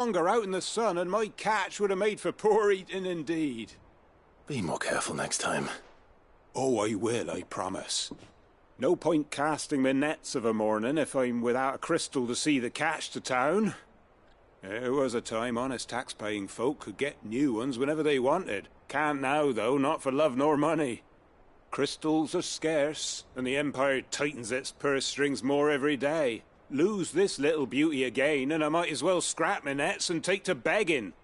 Longer out in the sun and my catch would have made for poor eating indeed. Be more careful next time. Oh, I will, I promise. No point casting my nets of a morning if I'm without a crystal to see the catch to town. There was a time honest tax-paying folk could get new ones whenever they wanted. Can't now, though, not for love nor money. Crystals are scarce, and the Empire tightens its purse strings more every day. Lose this little beauty again, and I might as well scrap my nets and take to begging.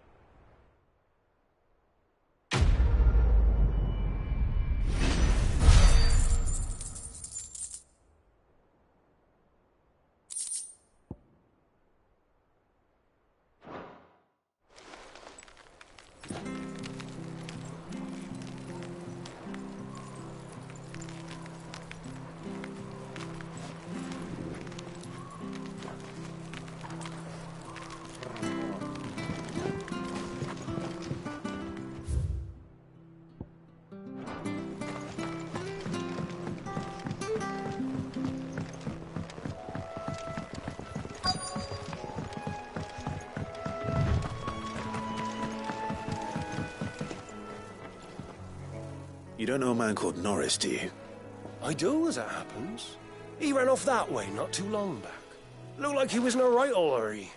You don't know a man called Norris, do you? I do, as it happens. He ran off that way not too long back. Looked like he was in a right old hurry.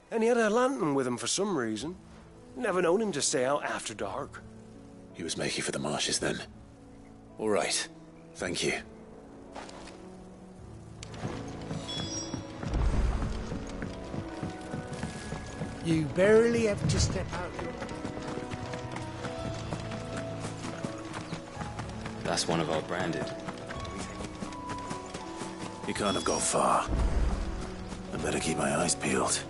And he had a lantern with him for some reason. Never known him to stay out after dark. He was making for the marshes then. All right. Thank you. You barely have to step out. That's one of our branded. He can't have got far. I better keep my eyes peeled.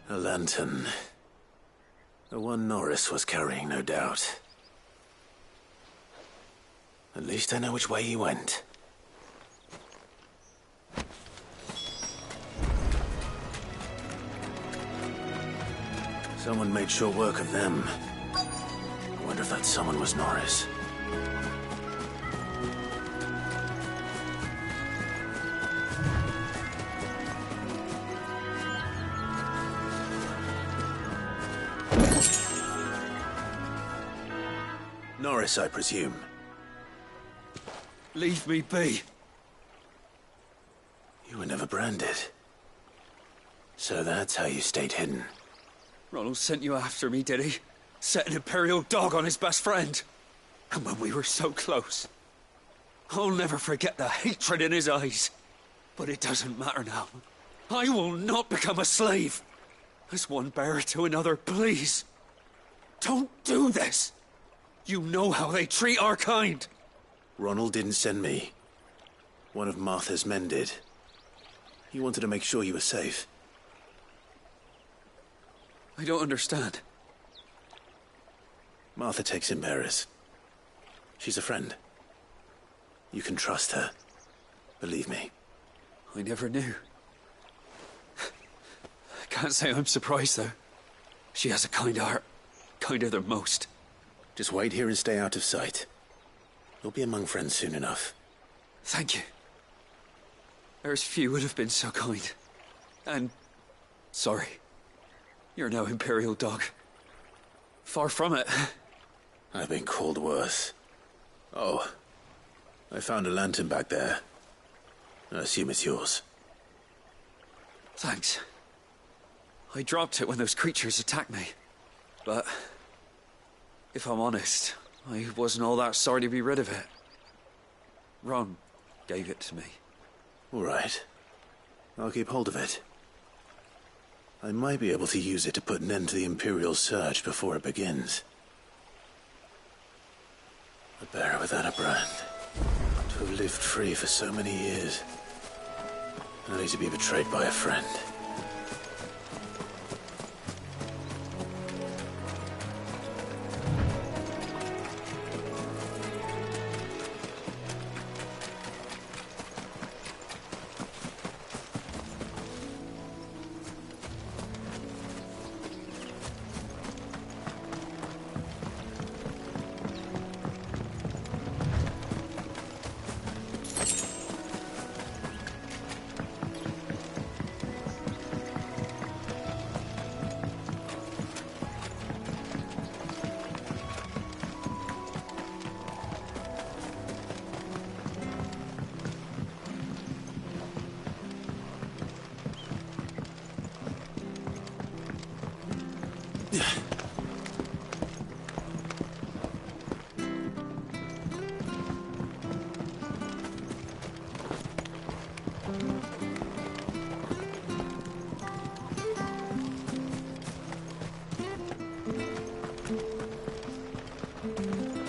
A lantern. The one Norris was carrying, no doubt. At least I know which way he went. Someone made short work of them. I wonder if that someone was Norris. Norris, I presume. Leave me be. You were never branded. So that's how you stayed hidden. Ronald sent you after me, did he? Set an Imperial dog on his best friend. And when we were so close. I'll never forget the hatred in his eyes. But it doesn't matter now. I will not become a slave. As one bearer to another, please. Don't do this. You know how they treat our kind. Ronald didn't send me. One of Martha's men did. He wanted to make sure you were safe. I don't understand. Martha takes in bearers. She's a friend. You can trust her. Believe me. I never knew. I can't say I'm surprised, though. She has a kind heart. Kinder than most. Just wait here and stay out of sight. You'll be among friends soon enough. Thank you. There's few would have been so kind. And sorry. You're no Imperial dog. Far from it. I've been called worse. Oh, I found a lantern back there. I assume it's yours. Thanks. I dropped it when those creatures attacked me. But if I'm honest, I wasn't all that sorry to be rid of it. Ron gave it to me. All right. I'll keep hold of it. I might be able to use it to put an end to the Imperial surge before it begins. A bearer without a brand. To have lived free for so many years. Only to be betrayed by a friend.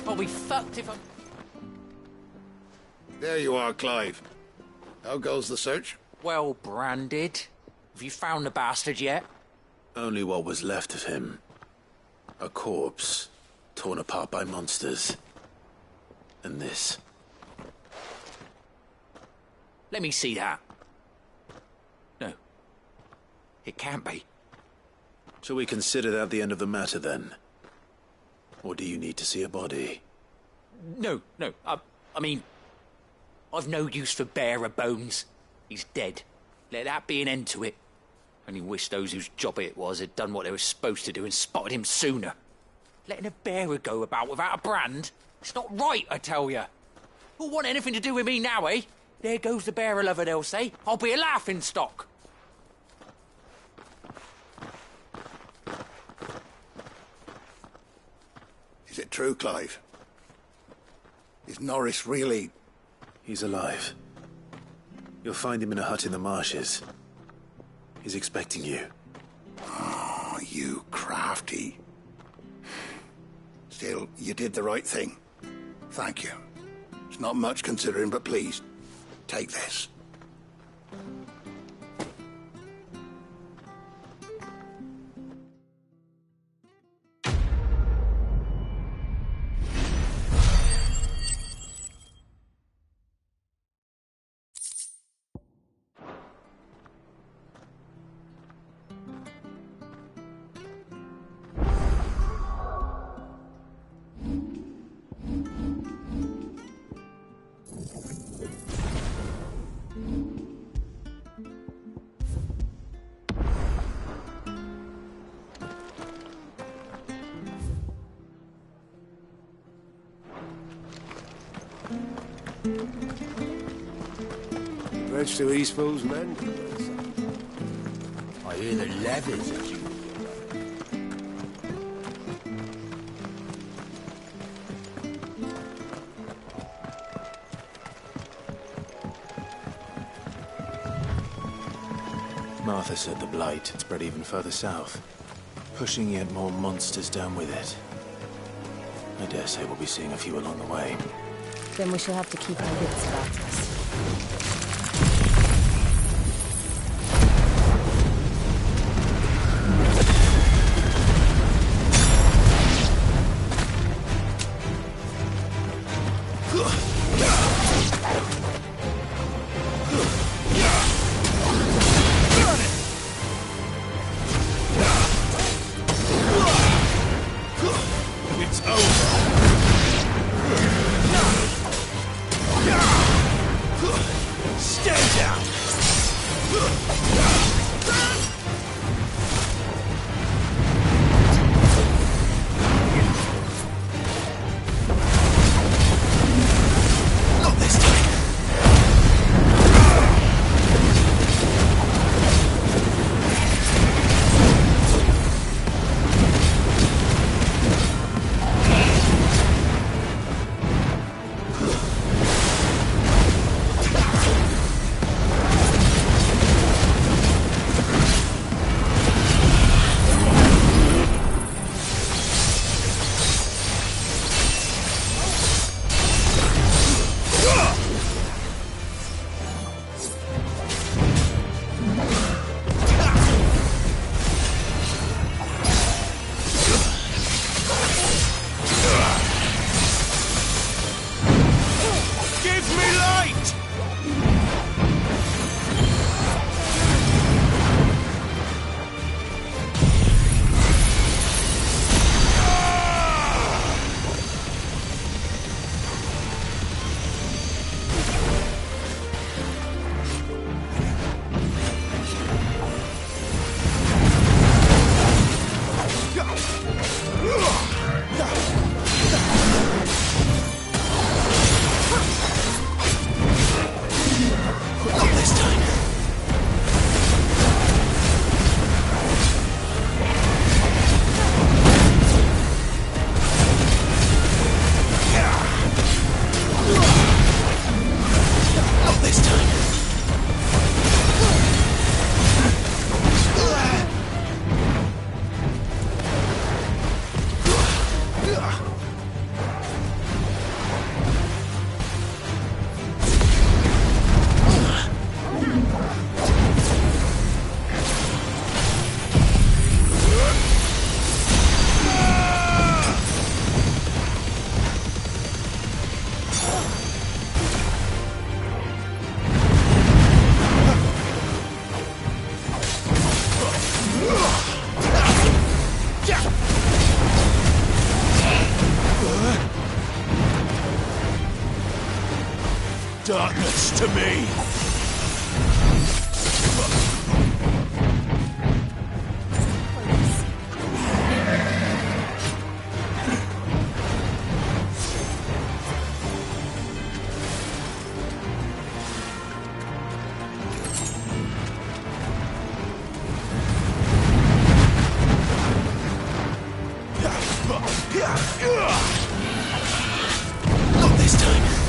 I'll be fucked if I... There you are, Clive. How goes the search? Well branded. Have you found the bastard yet? Only what was left of him. A corpse, torn apart by monsters. And this. Let me see that. No. It can't be. Shall we consider that the end of the matter, then? Or do you need to see a body? No. I mean... I've no use for bearer bones. He's dead. Let that be an end to it. Only wish those whose job it was had done what they were supposed to do and spotted him sooner. Letting a bearer go about without a brand? It's not right, I tell you. Who'll want anything to do with me now, eh? There goes the bearer lover, they'll say. I'll be a laughingstock. Is it true, Clive? Is Norris really... He's alive. You'll find him in a hut in the marshes. He's expecting you. Oh, you crafty. Still, you did the right thing. Thank you. It's not much considering, but please, take this. Much to Eastpool's men. I hear the leathers of you. Martha said the blight had spread even further south, pushing yet more monsters down with it. I dare say we'll be seeing a few along the way. Then we shall have to keep our wits about us. It's over. guts to me! Not this time.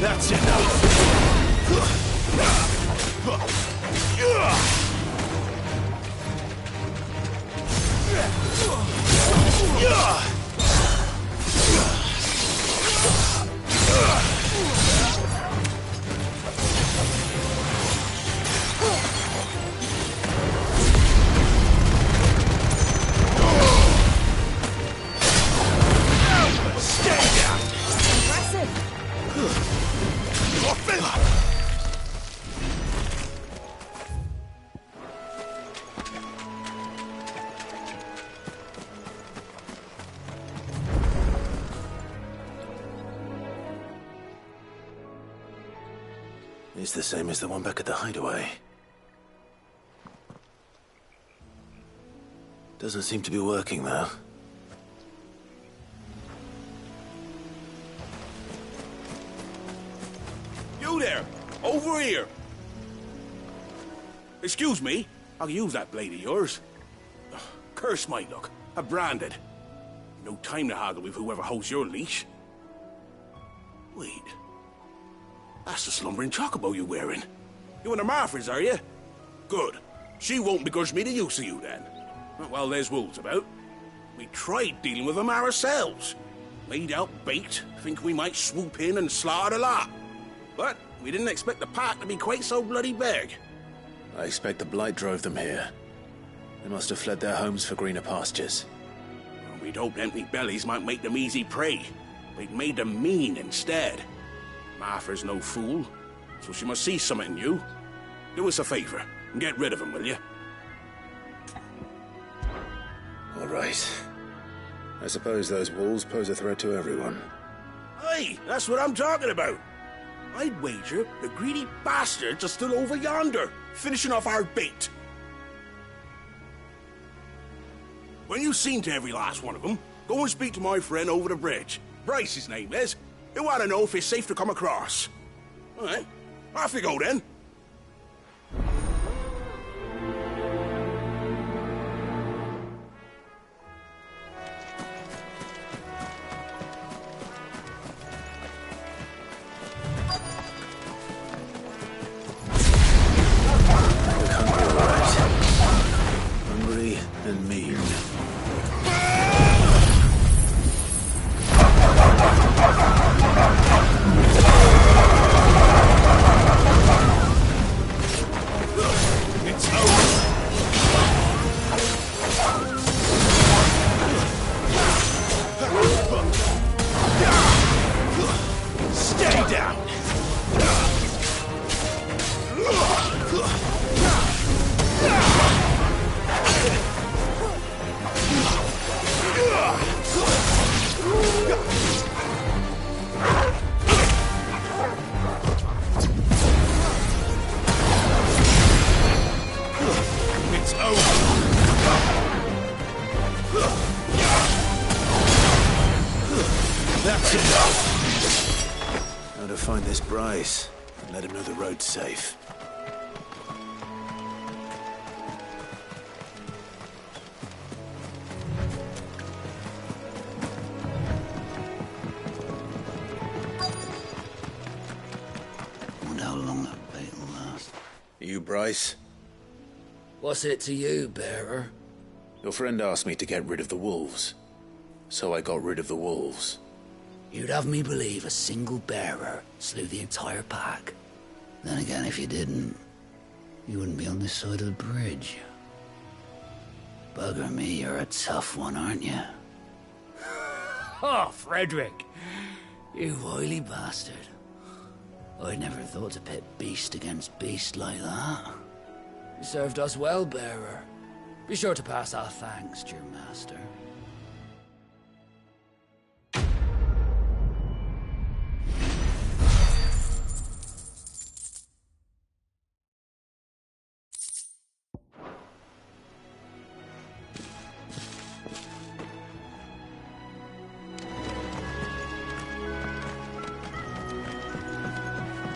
That's enough! It's the same as the one back at the hideaway. Doesn't seem to be working, though. You there! Over here! Excuse me, I'll use that blade of yours. Ugh, curse my luck. I'm branded. No time to haggle with whoever holds your leash. Wait. That's the slumbering chocobo you're wearing. You and the Marfors, are you? Good. She won't begrudge me the use of you, then. Well, there's wolves about. We tried dealing with them ourselves. Made out bait, think we might swoop in and slaughter the lot. But we didn't expect the pack to be quite so bloody big. I expect the Blight drove them here. They must have fled their homes for greener pastures. Well, we'd hoped empty bellies might make them easy prey. But it made them mean instead. Martha's no fool, so she must see something in you. Do us a favor and get rid of them, will you? All right. I suppose those wolves pose a threat to everyone. Aye, that's what I'm talking about. I'd wager the greedy bastards are still over yonder, finishing off our bait. When you've seen to every last one of them, go and speak to my friend over the bridge. Bryce, his name is. He'll want to know if it's safe to come across. All right, off you go then. Hungry and mean. That's enough! Now to find this Bryce and let him know the road's safe. Wonder how long that bait will last. You, Bryce? What's it to you, bearer? Your friend asked me to get rid of the wolves. So I got rid of the wolves. You'd have me believe a single bearer slew the entire pack. Then again, if you didn't, you wouldn't be on this side of the bridge. Bugger me, you're a tough one, aren't you? Oh, Frederick! You wily bastard. I'd never thought to pit beast against beast like that. You served us well, bearer. Be sure to pass our thanks to your master.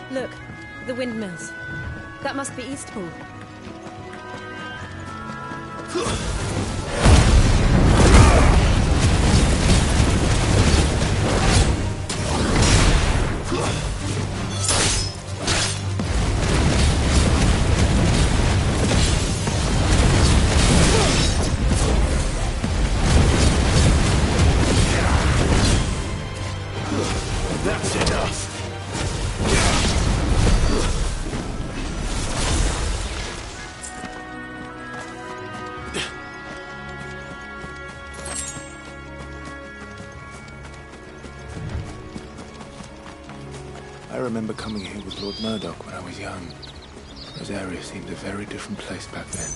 Look, the windmills. That must be Eastpool. That's enough. I remember coming here with Lord Murdoch when I was young. Those areas seemed a very different place back then.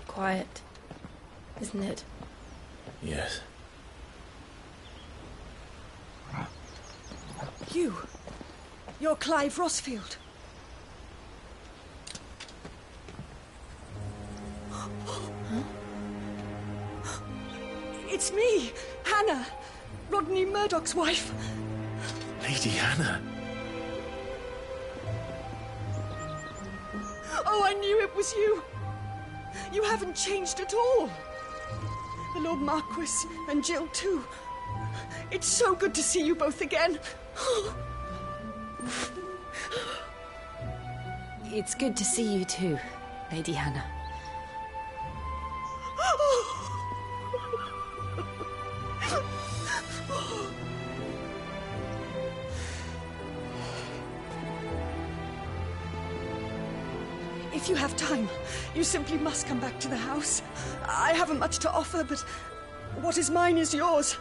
Quiet, isn't it? Yes. You're Clive Rossfield. It's me, Hannah, Rodney Murdoch's wife. Lady Hannah. Oh, I knew it was you. You haven't changed at all. The Lord Marquis and Jill too. It's so good to see you both again. It's good to see you too, Lady Hannah. If you have time, you simply must come back to the house. I haven't much to offer, but what is mine is yours.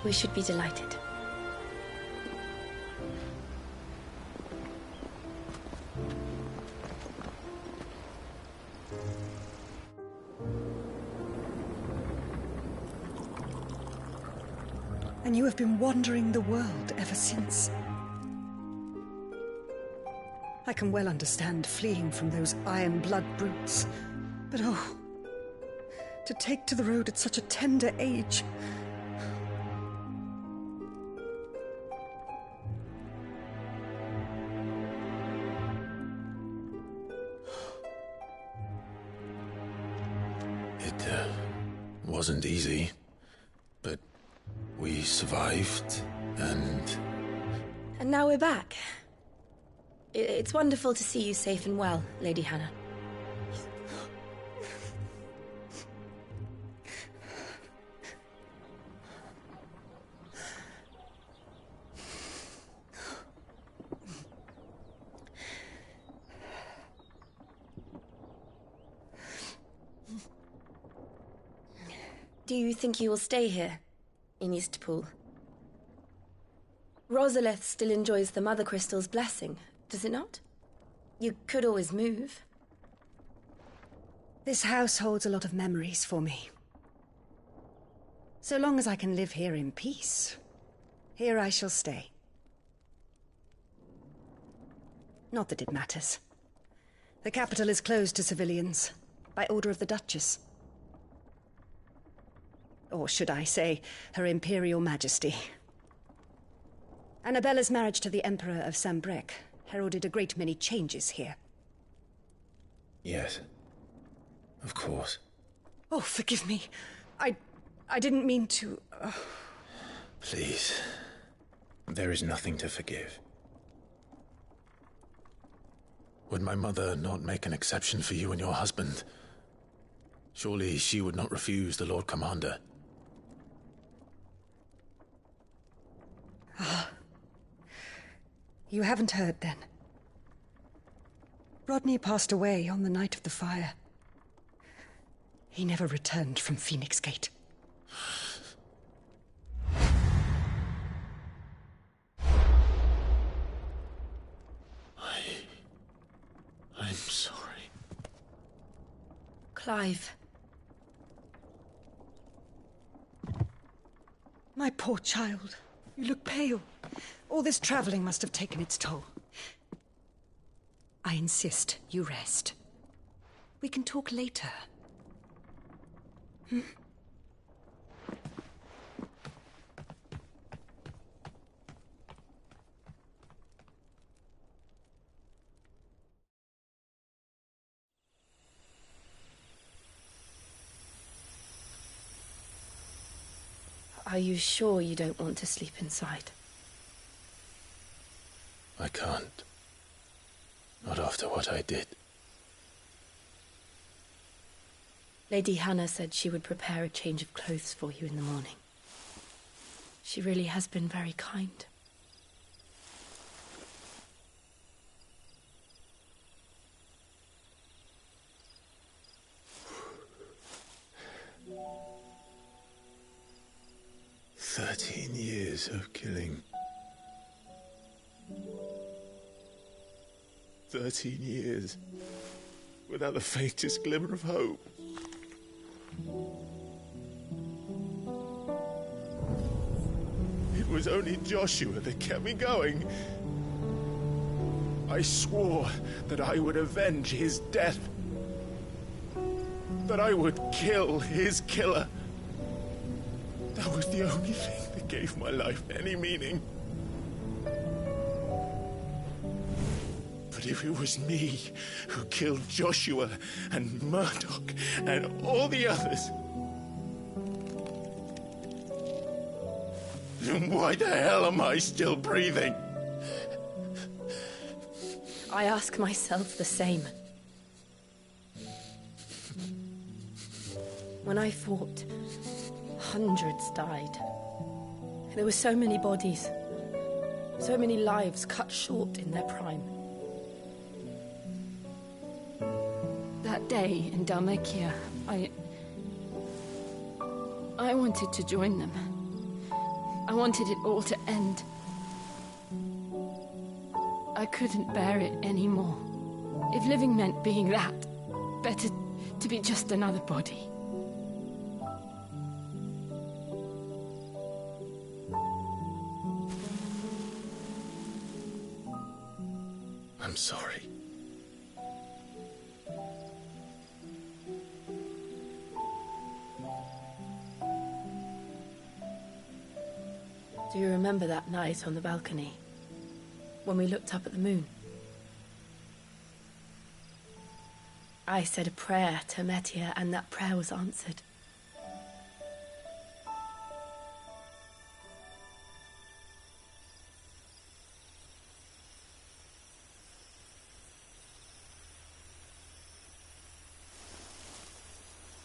We should be delighted. And you have been wandering the world ever since. I can well understand fleeing from those iron blood brutes. But oh, to take to the road at such a tender age. It wasn't easy, but we survived, and... And now we're back. It's wonderful to see you safe and well, Lady Hannah. Do you think you will stay here, in Eastpool? Rosalith still enjoys the Mother Crystal's blessing, does it not? You could always move. This house holds a lot of memories for me. So long as I can live here in peace, here I shall stay. Not that it matters. The capital is closed to civilians, by order of the Duchess. Or should I say, Her Imperial Majesty. Annabella's marriage to the Emperor of Sambrec heralded a great many changes here. Yes. Of course. Oh, forgive me. I didn't mean to... Please. There is nothing to forgive. Would my mother not make an exception for you and your husband? Surely she would not refuse the Lord Commander. You haven't heard, then. Rodney passed away on the night of the fire. He never returned from Phoenix Gate. I'm sorry. Clive. My poor child. You look pale. All this traveling must have taken its toll. I insist you rest. We can talk later. Hmm? Are you sure you don't want to sleep inside? I can't. Not after what I did. Lady Hannah said she would prepare a change of clothes for you in the morning. She really has been very kind. Years of killing. 13 years without the faintest glimmer of hope. It was only Joshua that kept me going. I swore that I would avenge his death. That I would kill his killer. That was the only thing that gave my life any meaning. But if it was me who killed Joshua and Murdoch and all the others, then why the hell am I still breathing? I ask myself the same. When I fought, hundreds died. There were so many bodies, so many lives cut short in their prime. That day in Dalmacia, I wanted to join them. I wanted it all to end. I couldn't bear it anymore. If living meant being that, better to be just another body. I'm sorry. Do you remember that night on the balcony, when we looked up at the moon? I said a prayer to Metia, and that prayer was answered.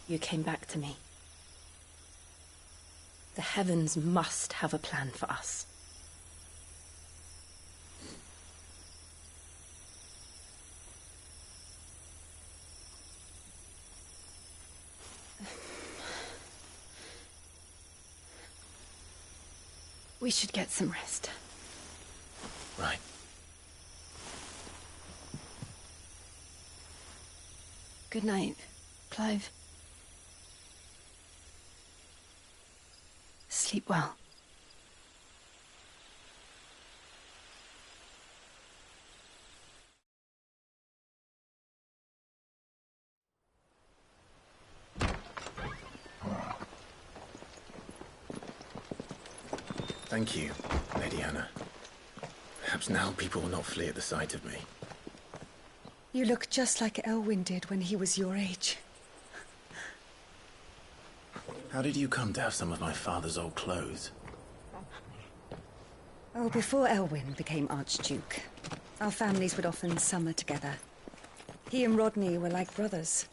You came back to me. The heavens must have a plan for us. We should get some rest. Right. Good night, Clive. Sleep well. Thank you, Lady Hannah. Perhaps now people will not flee at the sight of me. You look just like Elwyn did when he was your age. How did you come to have some of my father's old clothes? Oh, before Elwyn became Archduke, our families would often summer together. He and Rodney were like brothers.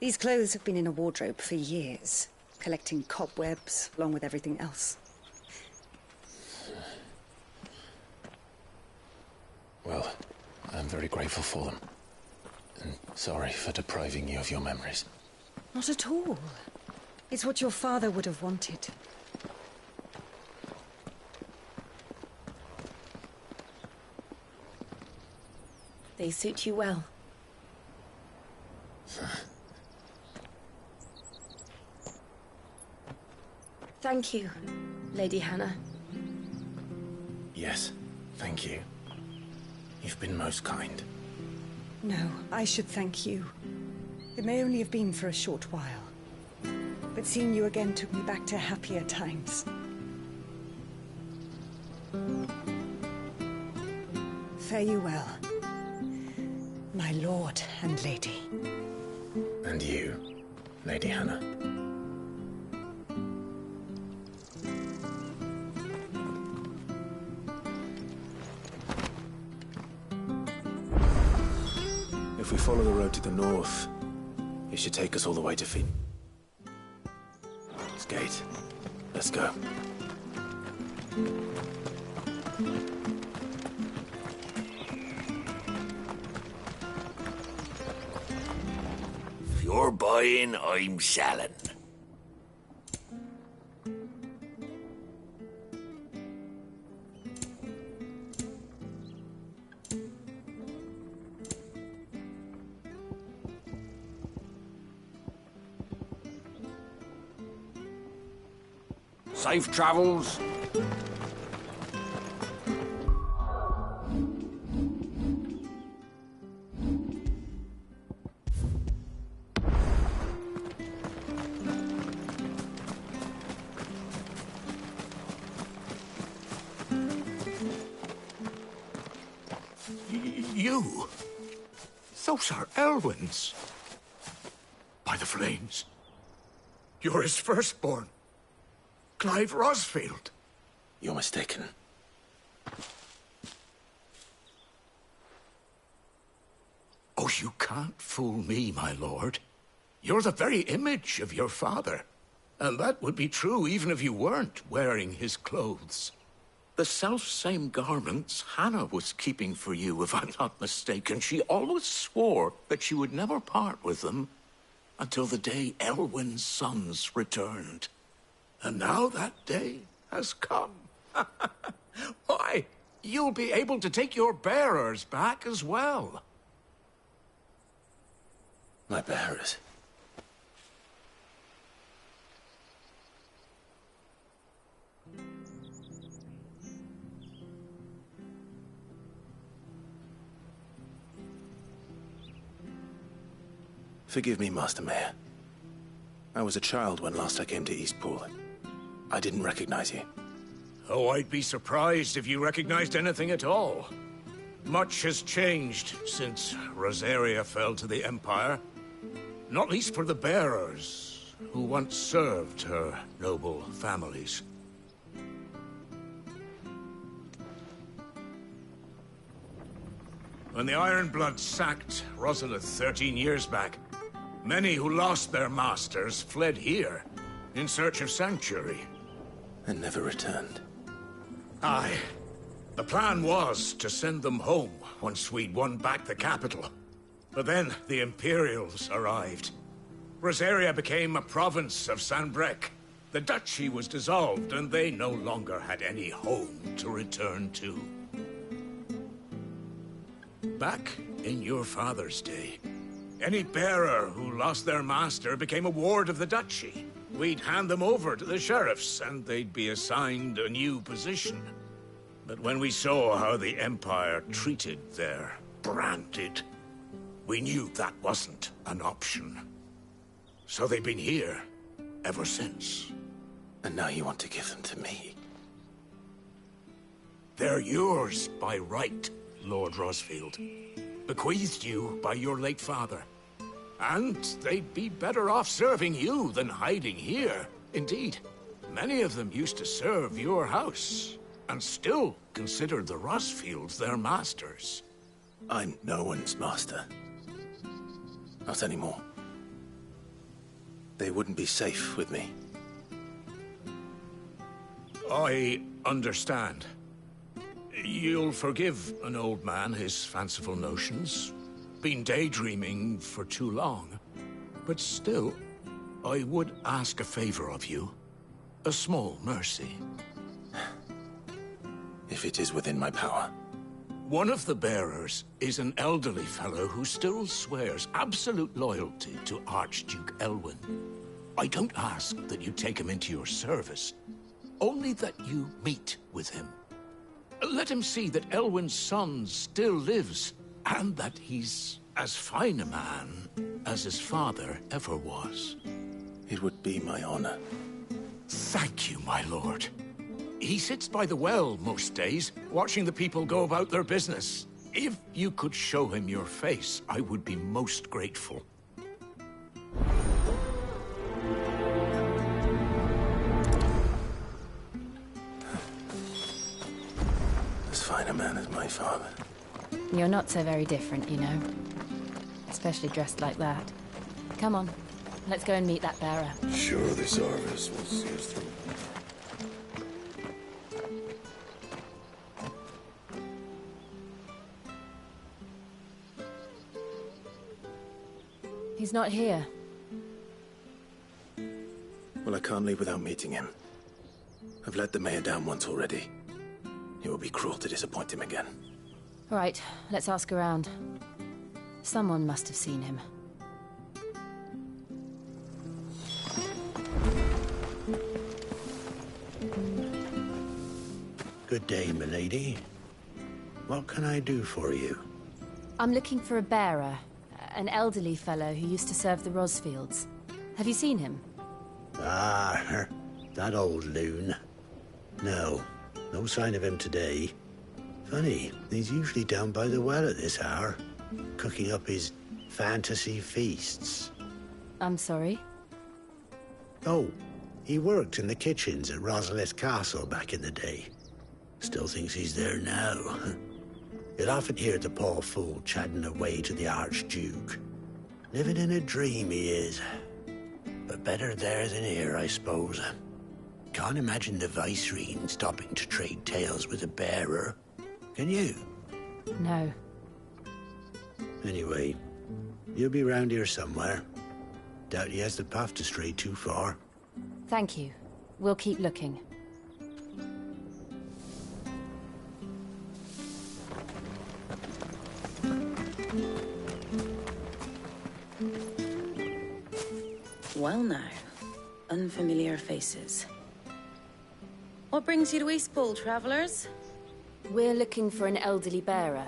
These clothes have been in a wardrobe for years, collecting cobwebs along with everything else. Well, I'm very grateful for them. And sorry for depriving you of your memories. Not at all. It's what your father would have wanted. They suit you well. Thank you, Lady Hannah. Yes, thank you. You've been most kind. No, I should thank you. It may only have been for a short while, but seeing you again took me back to happier times. Fare you well, my lord and lady. And you, Lady Hannah. If we follow the road to the north, it should take us all the way to Gate. Let's go. If you're buying, I'm selling. Safe travels. You? Those are Elwyn's. By the flames. You're his firstborn. Clive Rosfield. You're mistaken. Oh, you can't fool me, my lord. You're the very image of your father. And that would be true even if you weren't wearing his clothes. The self-same garments Hannah was keeping for you, if I'm not mistaken. She always swore that she would never part with them until the day Elwyn's sons returned. And now that day has come. Why, you'll be able to take your bearers back as well. My bearers? Forgive me, Master Mayor. I was a child when last I came to Eastpool. I didn't recognize you. Oh, I'd be surprised if you recognized anything at all. Much has changed since Rosaria fell to the Empire. Not least for the bearers, who once served her noble families. When the Ironbloods sacked Rosalith 13 years back, many who lost their masters fled here in search of sanctuary. And never returned. Aye. The plan was to send them home once we'd won back the capital. But then the Imperials arrived. Rosaria became a province of Sanbreque. The duchy was dissolved, and they no longer had any home to return to. Back in your father's day, any bearer who lost their master became a ward of the duchy. We'd hand them over to the sheriffs, and they'd be assigned a new position. But when we saw how the Empire treated their branded, we knew that wasn't an option. So they've been here ever since. And now you want to give them to me? They're yours by right, Lord Rosfield. Bequeathed you by your late father. And they'd be better off serving you than hiding here. Indeed, many of them used to serve your house, and still consider the Rosfields their masters. I'm no one's master. Not anymore. They wouldn't be safe with me. I understand. You'll forgive an old man his fanciful notions. Been daydreaming for too long. But still, I would ask a favor of you. A small mercy. If it is within my power. One of the bearers is an elderly fellow who still swears absolute loyalty to Archduke Elwyn. I don't ask that you take him into your service, only that you meet with him. Let him see that Elwyn's son still lives, and that he's as fine a man as his father ever was. It would be my honor. Thank you, my lord. He sits by the well most days, watching the people go about their business. If you could show him your face, I would be most grateful. As fine a man as my father. You're not so very different, you know. Especially dressed like that. Come on, let's go and meet that bearer. Sure, this harvest will see us through. He's not here. Well, I can't leave without meeting him. I've let the mayor down once already. It would be cruel to disappoint him again. All right, let's ask around. Someone must have seen him. Good day, milady. What can I do for you? I'm looking for a bearer. An elderly fellow who used to serve the Rosfields. Have you seen him? Ah, that old loon. No sign of him today. Funny, he's usually down by the well at this hour, cooking up his fantasy feasts. I'm sorry? Oh, he worked in the kitchens at Rosalith Castle back in the day. Still thinks he's there now. You'll often hear the poor fool chatting away to the Archduke. Living in a dream, he is. But better there than here, I suppose. Can't imagine the Vicereine stopping to trade tales with a bearer. Can you? No. Anyway, you'll be round here somewhere. Doubt he has the path to stray too far. Thank you. We'll keep looking. Well now, unfamiliar faces. What brings you to Eastpool, travellers? We're looking for an elderly bearer.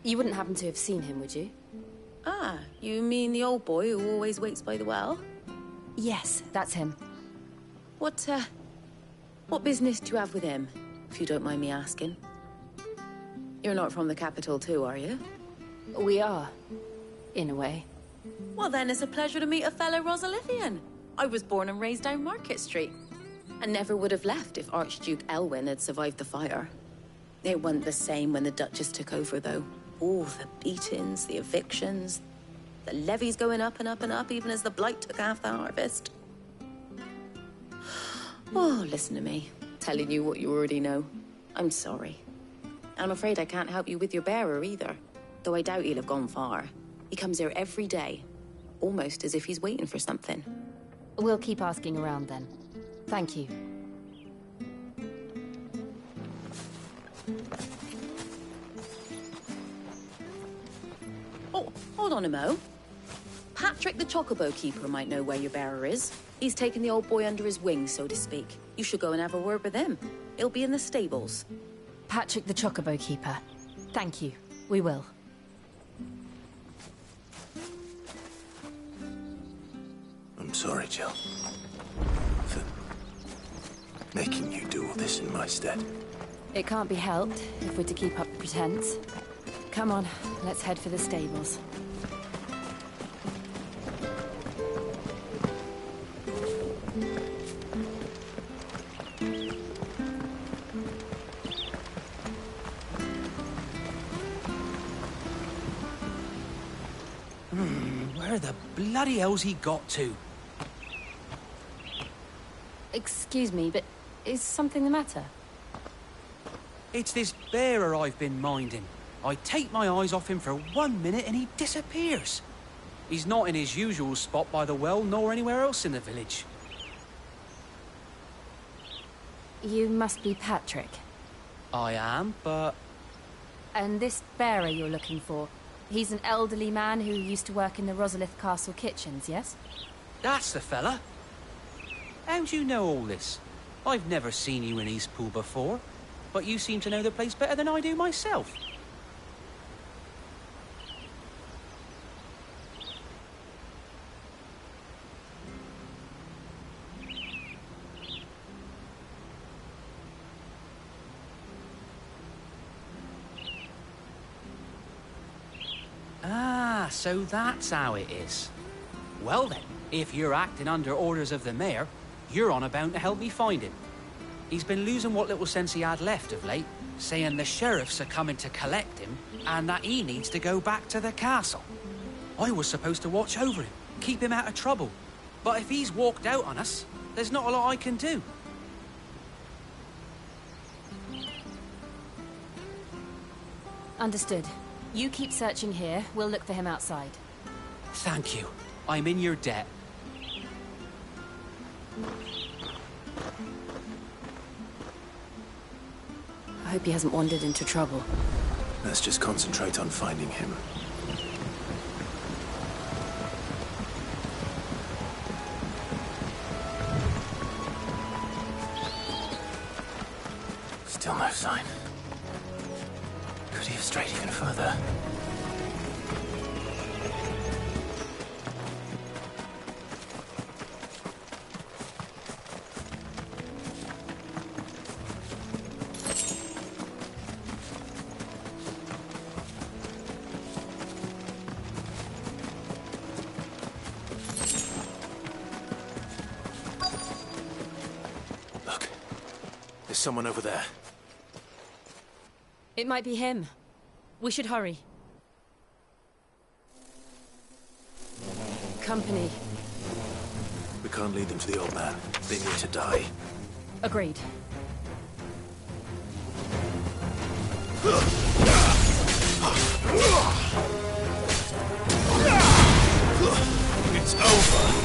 You wouldn't happen to have seen him, would you? Ah, you mean the old boy who always waits by the well? Yes, that's him. What business do you have with him, if you don't mind me asking? You're not from the capital too, are you? We are, in a way. Well then, it's a pleasure to meet a fellow Rosalithian. I was born and raised down Market Street, and never would have left if Archduke Elwyn had survived the fire. It wasn't the same when the Duchess took over, though. Oh, the beatings, the evictions, the levies going up and up and up, even as the blight took half the harvest. Oh, listen to me, telling you what you already know. I'm sorry. I'm afraid I can't help you with your bearer either, though I doubt he'll have gone far. He comes here every day, almost as if he's waiting for something. We'll keep asking around then. Thank you. Oh, hold on a mo. Patrick the Chocobo Keeper might know where your bearer is. He's taken the old boy under his wing, so to speak. You should go and have a word with him. He'll be in the stables. Patrick the Chocobo Keeper. Thank you. We will. I'm sorry, Jill. For making you do all this in my stead. It can't be helped if we're to keep up the pretense. Come on, let's head for the stables. Where the bloody hell's he got to? Excuse me, but is something the matter? It's this bearer I've been minding. I take my eyes off him for 1 minute and he disappears. He's not in his usual spot by the well, nor anywhere else in the village. You must be Patrick. I am, but... And this bearer you're looking for, he's an elderly man who used to work in the Rosalith Castle kitchens, yes? That's the fella. How'd you know all this? I've never seen you in Eastpool before, but you seem to know the place better than I do myself. Ah, so that's how it is. Well then, if you're acting under orders of the mayor, you're on about to help me find him. He's been losing what little sense he had left of late, saying the sheriffs are coming to collect him and that he needs to go back to the castle. I was supposed to watch over him, keep him out of trouble. But if he's walked out on us, there's not a lot I can do. Understood. You keep searching here. We'll look for him outside. Thank you. I'm in your debt. I hope he hasn't wandered into trouble. Let's just concentrate on finding him. Still no sign. Could he have strayed even further? Look, there's someone over there. It might be him. We should hurry. Company. We can't lead them to the old man. They need to die. Agreed. It's over.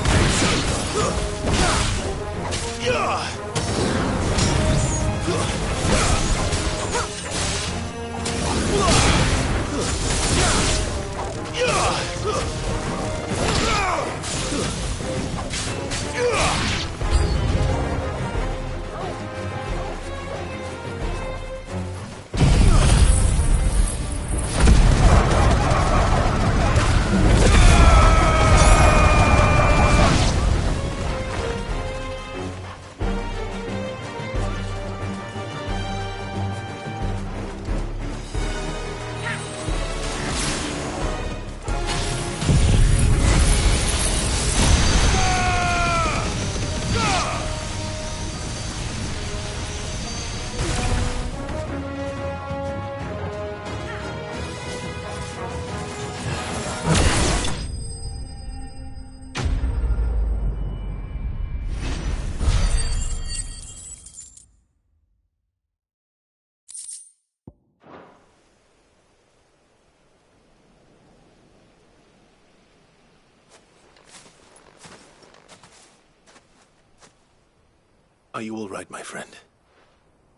Are you all right, my friend?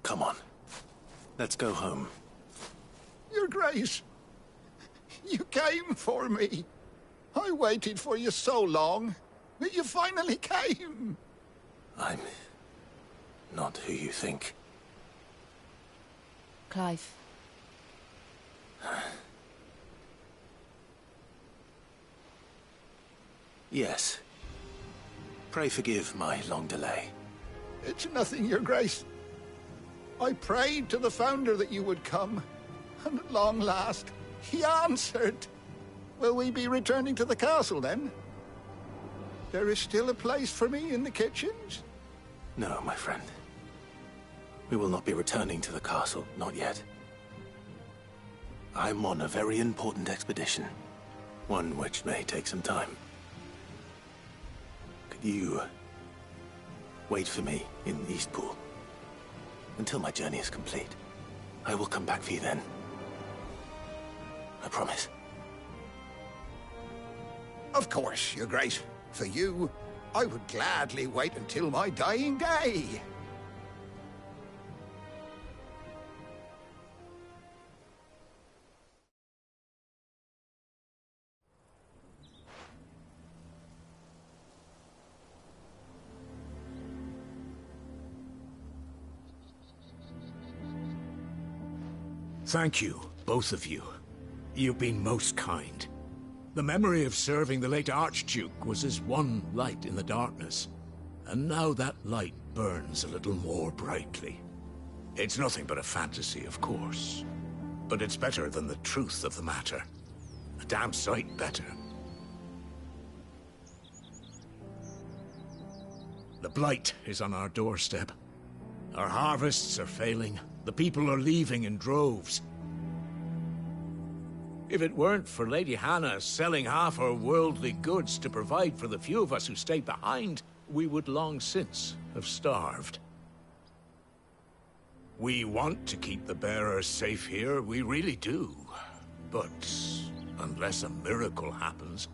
Come on. Let's go home. Your Grace, you came for me. I waited for you so long, but you finally came. I'm not who you think. Clive. Yes. Pray forgive my long delay. It's nothing, Your Grace. I prayed to the Founder that you would come, and at long last, he answered. Will we be returning to the castle, then? There is still a place for me in the kitchens? No, my friend. We will not be returning to the castle, not yet. I'm on a very important expedition, one which may take some time. Could you wait for me in Eastpool until my journey is complete? I will come back for you then. I promise. Of course, Your Grace. For you, I would gladly wait until my dying day. Thank you, both of you. You've been most kind. The memory of serving the late Archduke was as one light in the darkness, and now that light burns a little more brightly. It's nothing but a fantasy, of course, but it's better than the truth of the matter. A damn sight better. The blight is on our doorstep. Our harvests are failing. The people are leaving in droves. If it weren't for Lady Hannah selling half her worldly goods to provide for the few of us who stayed behind, we would long since have starved. We want to keep the bearers safe here, we really do. But unless a miracle happens,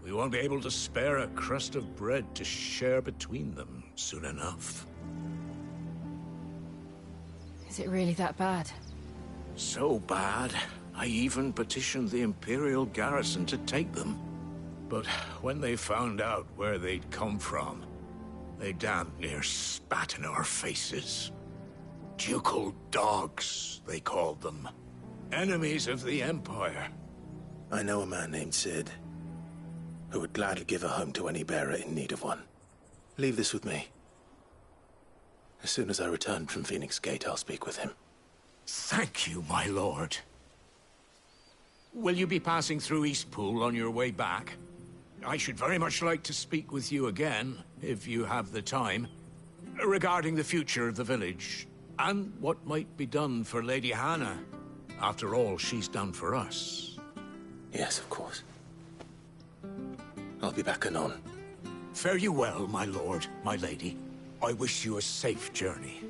we won't be able to spare a crust of bread to share between them soon enough. Is it really that bad? So bad, I even petitioned the Imperial garrison to take them. But when they found out where they'd come from, they damn near spat in our faces. Ducal dogs, they called them. Enemies of the Empire. I know a man named Sid, who would gladly give a home to any bearer in need of one. Leave this with me. As soon as I return from Phoenix Gate, I'll speak with him. Thank you, my lord. Will you be passing through Eastpool on your way back? I should very much like to speak with you again, if you have the time, regarding the future of the village, and what might be done for Lady Hannah, after all she's done for us. Yes, of course. I'll be back anon. Fare you well, my lord, my lady. I wish you a safe journey.